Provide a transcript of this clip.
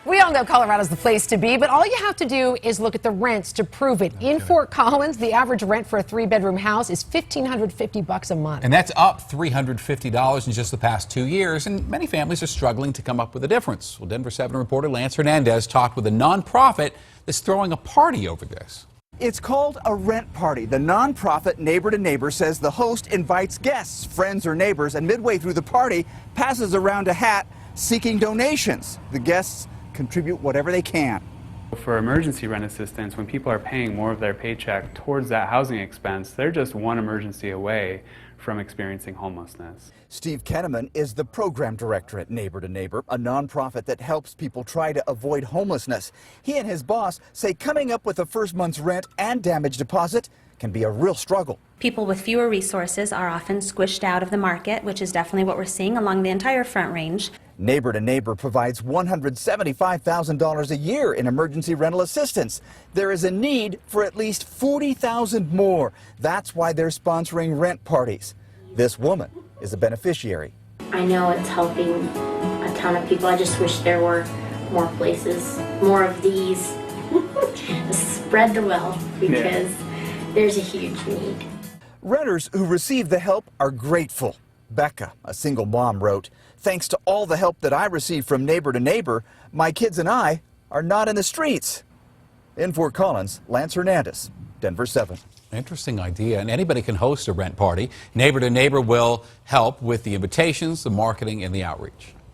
We all know Colorado's the place to be, but all you have to do is look at the rents to prove it. In Fort Collins, the average rent for a 3-bedroom house is $1,550 a month. And that's up $350 in just the past 2 years, and many families are struggling to come up with a difference. Well, Denver 7 reporter Lance Hernandez talked with a nonprofit that's throwing a party over this. It's called a rent party. The nonprofit Neighbor to Neighbor says the host invites guests, friends or neighbors, and midway through the party passes around a hat seeking donations. The guests contribute whatever they can. For emergency rent assistance, when people are paying more of their paycheck towards that housing expense, they're just one emergency away from experiencing homelessness. Steve Kenneman is the program director at Neighbor to Neighbor, a nonprofit that helps people try to avoid homelessness. He and his boss say coming up with the first month's rent and damage deposit can be a real struggle. People with fewer resources are often squished out of the market, which is definitely what we're seeing along the entire Front Range. Neighbor to Neighbor provides $175,000 a year in emergency rental assistance. There is a need for at least $40,000 more. That's why they're sponsoring rent parties. This woman is a beneficiary. I know it's helping a ton of people. I just wish there were more places, more of these. Spread the wealth, because there's a huge need. Renters who receive the help are grateful. Becca, a single mom, wrote, "Thanks to all the help that I received from Neighbor to Neighbor, my kids and I are not in the streets." In Fort Collins, Lance Hernandez, Denver 7. Interesting idea, and anybody can host a rent party. Neighbor to Neighbor will help with the invitations, the marketing, and the outreach.